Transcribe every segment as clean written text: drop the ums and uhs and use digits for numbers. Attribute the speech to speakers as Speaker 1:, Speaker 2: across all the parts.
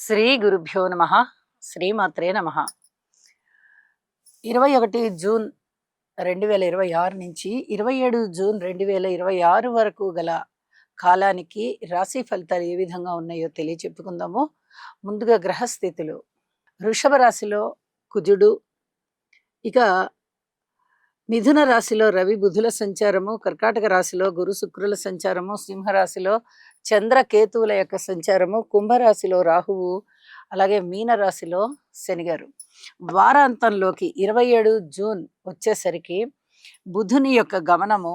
Speaker 1: శ్రీ గురుభ్యో నమ. శ్రీమాత్రే నమ. 21 జూన్ 2026 నుంచి 27 జూన్ 2026 వరకు గల కాలానికి రాశి ఫలితాలు ఏ విధంగా ఉన్నాయో తెలియచెప్పుకుందాము. ముందుగా గ్రహస్థితులు. వృషభ రాశిలో కుజుడు, ఇక మిథున రాశిలో రవి బుధుల సంచారము, కర్కాటక రాశిలో గురు శుక్రుల సంచారము, సింహరాశిలో చంద్ర కేతువుల యొక్క సంచారము, కుంభరాశిలో రాహువు, అలాగే మీన రాశిలో శనిగారు. వారాంతంలోకి 27 జూన్ వచ్చేసరికి బుధుని యొక్క గమనము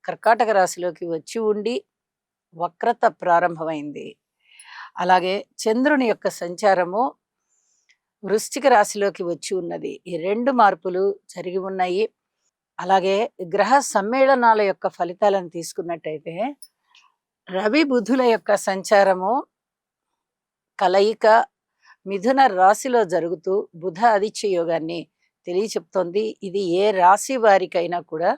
Speaker 1: కర్కాటక రాశిలోకి వచ్చి ఉండి వక్రత ప్రారంభమైంది. అలాగే చంద్రుని యొక్క సంచారము వృశ్చిక రాశిలోకి వచ్చి ఉన్నది. ఈ రెండు మార్పులు జరిగి ఉన్నాయి. అలాగే గ్రహ సమ్మేళనాల యొక్క ఫలితాలను తీసుకున్నట్టయితే రవి బుధుల యొక్క సంచారము కలయిక మిథున రాశిలో జరుగుతూ బుధ ఆదిత్య యోగాన్ని తెలియచెప్తోంది. ఇది ఏ రాశి వారికైనా కూడా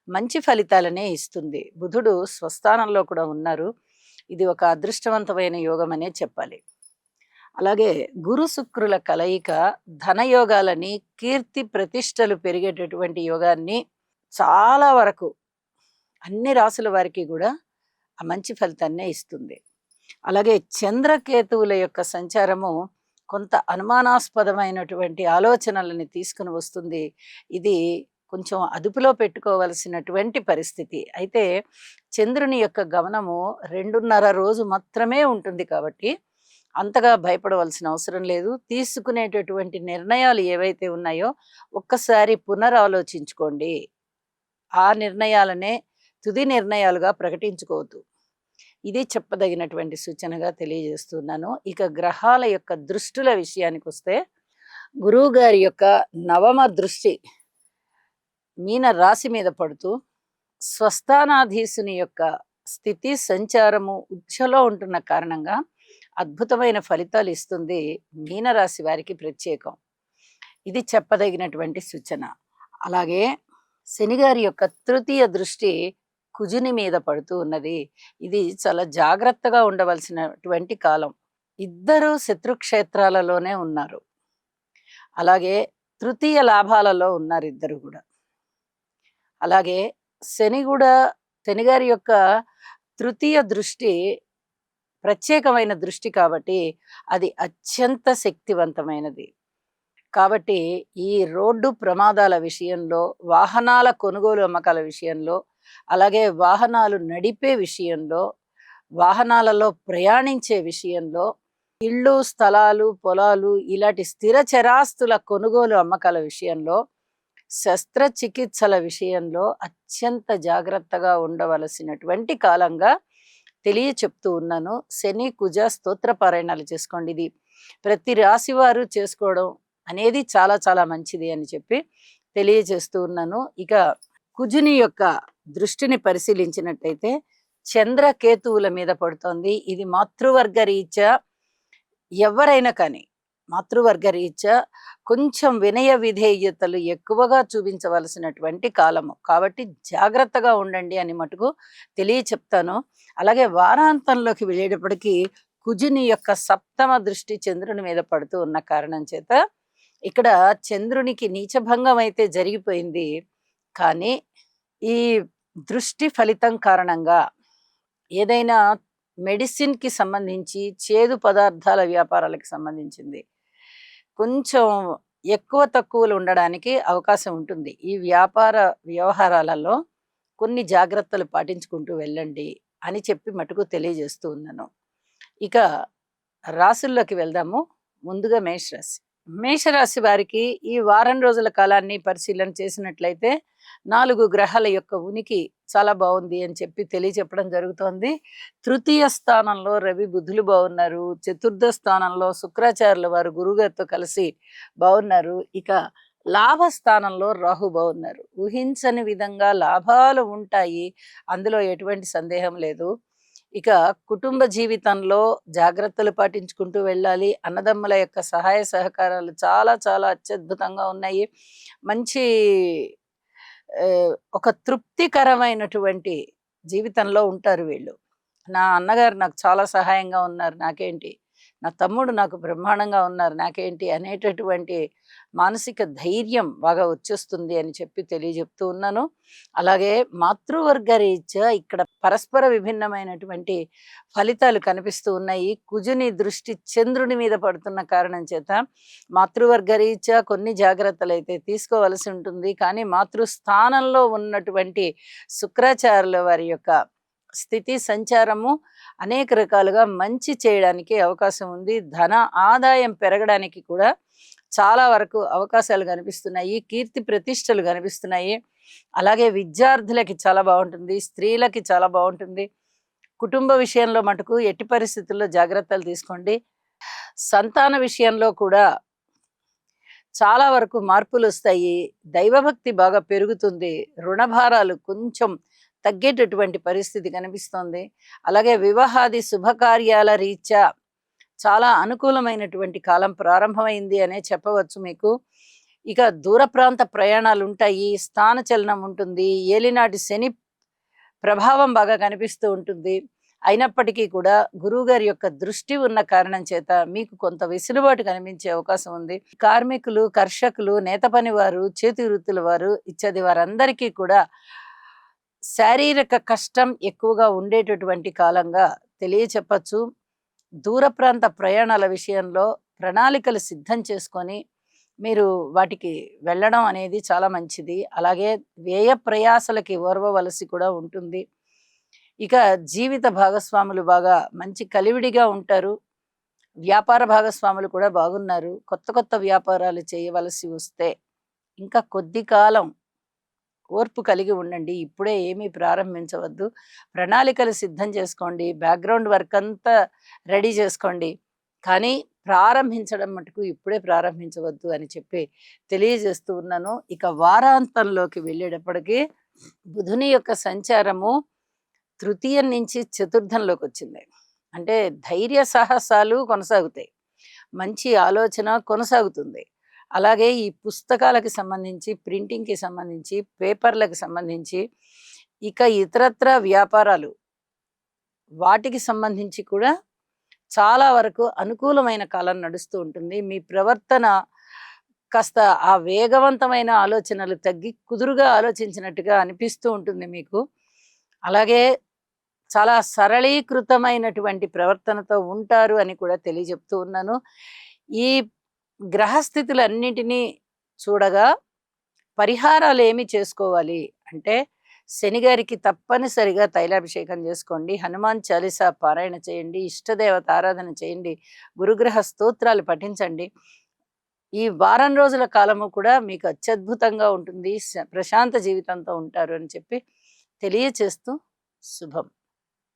Speaker 1: మంచి ఫలితాలనే ఇస్తుంది. బుధుడు స్వస్థానంలో కూడా ఉన్నారు. ఇది ఒక అదృష్టవంతమైన యోగం అనే చెప్పాలి. అలాగే గురు శుక్రుల కలయిక ధనయోగాలని, కీర్తి ప్రతిష్టలు పెరిగేటటువంటి యోగాన్ని చాలా వరకు అన్ని రాసుల వారికి కూడా ఆ మంచి ఫలితాన్నే ఇస్తుంది. అలాగే చంద్రకేతువుల యొక్క సంచారము కొంత అనుమానాస్పదమైనటువంటి ఆలోచనలని తీసుకుని వస్తుంది. ఇది కొంచెం అదుపులో పెట్టుకోవలసినటువంటి పరిస్థితి. అయితే చంద్రుని యొక్క గమనము 2.5 రోజు మాత్రమే ఉంటుంది కాబట్టి అంతగా భయపడవలసిన అవసరం లేదు. తీసుకునేటటువంటి నిర్ణయాలు ఏవైతే ఉన్నాయో ఒక్కసారి పునరాలోచించుకోండి. ఆ నిర్ణయాలనే తుది నిర్ణయాలుగా ప్రకటించుకోవద్దు. ఇది చెప్పదగినటువంటి సూచనగా తెలియజేస్తున్నాను. ఇక గ్రహాల యొక్క దృష్టుల విషయానికి వస్తే గురువు గారి యొక్క నవమ దృష్టి మీన రాశి మీద పడుతూ స్వస్థానాధీశుని యొక్క స్థితి సంచారము ఉచ్చలో ఉంటున్న కారణంగా అద్భుతమైన ఫలితాలు ఇస్తుంది. మీనరాశి వారికి ప్రత్యేకం. ఇది చెప్పదగినటువంటి సూచన. అలాగే శనిగారి యొక్క తృతీయ దృష్టి కుజుని మీద పడుతూ ఉన్నది. ఇది చాలా జాగ్రత్తగా ఉండవలసినటువంటి కాలం. ఇద్దరు శత్రుక్షేత్రాలలోనే ఉన్నారు. అలాగే తృతీయ లాభాలలో ఉన్నారు ఇద్దరు కూడా. అలాగే శనిగారి యొక్క తృతీయ దృష్టి ప్రత్యేకమైన దృష్టి కాబట్టి అది అత్యంత శక్తివంతమైనది. కాబట్టి ఈ రోడ్డు ప్రమాదాల విషయంలో, వాహనాల కొనుగోలు అమ్మకాల విషయంలో, అలాగే వాహనాలు నడిపే విషయంలో, వాహనాలలో ప్రయాణించే విషయంలో, ఇళ్ళు, స్థలాలు, పొలాలు ఇలాంటి స్థిర చరాస్తుల కొనుగోలు అమ్మకాల విషయంలో, శస్త్రచికిత్సల విషయంలో అత్యంత జాగ్రత్తగా ఉండవలసినటువంటి కాలంగా తెలియచెప్తూ ఉన్నాను. శని కుజ స్తోత్ర పారాయణాలు చేసుకోండి. ఇది ప్రతి రాశి వారు చేసుకోవడం అనేది చాలా చాలా మంచిది అని చెప్పి తెలియజేస్తూ ఉన్నాను. ఇక కుజుని యొక్క దృష్టిని పరిశీలించినట్టయితే చంద్రకేతువుల మీద పడుతోంది. ఇది మాతృవర్గ రీత్యా ఎవరైనా కానీ మాతృవర్గ రీత్యా కొంచెం వినయ విధేయతలు ఎక్కువగా చూపించవలసినటువంటి కాలము. కాబట్టి జాగ్రత్తగా ఉండండి అని మటుకు తెలియచెప్తాను. అలాగే వారాంతంలోకి వెళ్ళేటప్పటికీ కుజుని యొక్క సప్తమ దృష్టి చంద్రుని మీద పడుతూ ఉన్న కారణం చేత ఇక్కడ చంద్రునికి నీచభంగం అయితే జరిగిపోయింది. కానీ ఈ దృష్టి ఫలితం కారణంగా ఏదైనా మెడిసిన్కి సంబంధించి, చేదు పదార్థాల వ్యాపారాలకు సంబంధించింది కొంచెం ఎక్కువ తక్కువలు ఉండడానికి అవకాశం ఉంటుంది. ఈ వ్యాపార వ్యవహారాలలో కొన్ని జాగ్రత్తలు పాటించుకుంటూ వెళ్ళండి అని చెప్పి మటుకు తెలియజేస్తూ ఉన్నాను. ఇక రాశుల్లోకి వెళ్దాము. ముందుగా మేషరాశి. మేషరాశి వారికి ఈ వారం రోజుల కాలాన్ని పరిశీలన చేసినట్లయితే 4 గ్రహాల యొక్క ఉనికి చాలా బాగుంది అని చెప్పి తెలియచెప్పడం జరుగుతోంది. తృతీయ స్థానంలో రవి బుధులు బాగున్నారు. చతుర్థ స్థానంలో శుక్రాచార్యుల వారు గురువుగారితో కలిసి బాగున్నారు. ఇక లాభస్థానంలో రాహు బాగున్నారు. ఊహించని విధంగా లాభాలు ఉంటాయి, అందులో ఎటువంటి సందేహం లేదు. ఇక కుటుంబ జీవితంలో జాగ్రత్తలు పాటించుకుంటూ వెళ్ళాలి. అన్నదమ్ముల యొక్క సహాయ సహకారాలు చాలా చాలా అత్యద్భుతంగా ఉన్నాయి. మంచి ఒక తృప్తికరమైనటువంటి జీవితంలో ఉంటారు వీళ్ళు. నా అన్నగారు నాకు చాలా సహాయంగా ఉన్నారు, నాకేంటి నా తమ్ముడు నాకు బ్రహ్మాండంగా ఉన్నారు, నాకేంటి అనేటటువంటి మానసిక ధైర్యం బాగా వచ్చేస్తుంది అని చెప్పి తెలియజెప్తూ ఉన్నాను. అలాగే మాతృవర్గ రీత్యా ఇక్కడ పరస్పర విభిన్నమైనటువంటి ఫలితాలు కనిపిస్తూ ఉన్నాయి. కుజుని దృష్టి చంద్రుని మీద పడుతున్న కారణం చేత మాతృవర్గ రీత్యా కొన్ని జాగ్రత్తలైతే తీసుకోవలసి ఉంటుంది. కానీ మాతృస్థానంలో ఉన్నటువంటి శుక్రాచార్యుల వారి యొక్క స్థితి సంచారము అనేక రకాలుగా మంచి చేయడానికి అవకాశం ఉంది. ధన ఆదాయం పెరగడానికి కూడా చాలా వరకు అవకాశాలు కనిపిస్తున్నాయి. కీర్తి ప్రతిష్టలు కనిపిస్తున్నాయి. అలాగే విద్యార్థులకి చాలా బాగుంటుంది, స్త్రీలకి చాలా బాగుంటుంది. కుటుంబ విషయంలో మటుకు ఎట్టి పరిస్థితుల్లో జాగ్రత్తలు తీసుకోండి. సంతాన విషయంలో కూడా చాలా వరకు మార్పులు వస్తాయి. దైవభక్తి బాగా పెరుగుతుంది. రుణభారాలు కొంచెం తగ్గేటటువంటి పరిస్థితి కనిపిస్తోంది. అలాగే వివాహాది శుభకార్యాల రీత్యా చాలా అనుకూలమైనటువంటి కాలం ప్రారంభమైంది అనే చెప్పవచ్చు మీకు. ఇక దూర ప్రాంత ప్రయాణాలు ఉంటాయి, స్థానచలనం ఉంటుంది, ఏలినాటి శని ప్రభావం బాగా కనిపిస్తూ ఉంటుంది. అయినప్పటికీ కూడా గురువుగారి యొక్క దృష్టి ఉన్న కారణం చేత మీకు కొంత వెసులుబాటు కనిపించే అవకాశం ఉంది. కార్మికులు, కర్షకులు, నేత పని వారు, చేతి వృత్తుల వారు ఇత్యాది వారందరికీ కూడా శారీరక కష్టం ఎక్కువగా ఉండేటటువంటి కాలంగా తెలియచెప్పచ్చు. దూర ప్రాంత ప్రయాణాల విషయంలో ప్రణాళికలు సిద్ధం చేసుకొని మీరు వాటికి వెళ్ళడం అనేది చాలా మంచిది. అలాగే వ్యయ ప్రయాసలకి ఓర్వవలసి కూడా ఉంటుంది. ఇక జీవిత భాగస్వాములు బాగా మంచి కలివిడిగా ఉంటారు. వ్యాపార భాగస్వాములు కూడా బాగున్నారు. కొత్త కొత్త వ్యాపారాలు చేయవలసి వస్తే ఇంకా కొద్ది కాలం ఓర్పు కలిగి ఉండండి. ఇప్పుడే ఏమీ ప్రారంభించవద్దు. ప్రణాళికలు సిద్ధం చేసుకోండి, బ్యాక్గ్రౌండ్ వర్క్ అంతా రెడీ చేసుకోండి. కానీ ప్రారంభించడం మటుకు ఇప్పుడే ప్రారంభించవద్దు అని చెప్పి తెలియజేస్తూ ఉన్నాను. ఇక వారాంతంలోకి వెళ్ళేటప్పటికి బుధుని యొక్క సంచారము తృతీయం నుంచి చతుర్థంలోకి వచ్చింది. అంటే ధైర్య సాహసాలు కొనసాగుతాయి, మంచి ఆలోచన కొనసాగుతుంది. అలాగే ఈ పుస్తకాలకు సంబంధించి, ప్రింటింగ్కి సంబంధించి, పేపర్లకు సంబంధించి, ఇక ఇతరత్ర వ్యాపారాలు వాటికి సంబంధించి కూడా చాలా వరకు అనుకూలమైన కాలం నడుస్తూ ఉంటుంది. మీ ప్రవర్తన కాస్త ఆ వేగవంతమైన ఆలోచనలు తగ్గి కుదురుగా ఆలోచించినట్టుగా అనిపిస్తూ ఉంటుంది మీకు. అలాగే చాలా సరళీకృతమైనటువంటి ప్రవర్తనతో ఉంటారు అని కూడా తెలియజెప్తూ ఉన్నాను. ఈ గ్రహస్థితులన్నిటినీ చూడగా పరిహారాలు ఏమి చేసుకోవాలి అంటే, శనిగారికి తప్పనిసరిగా తైలాభిషేకం చేసుకోండి, హనుమాన్ చాలీసా పారాయణ చేయండి, ఇష్టదేవత ఆరాధన చేయండి, గురుగ్రహ స్తోత్రాలు పఠించండి. ఈ వారం రోజుల కాలము కూడా మీకు అత్యద్భుతంగా ఉంటుంది. ప్రశాంత జీవితంతో ఉంటారు అని చెప్పి తెలియచేస్తూ శుభం.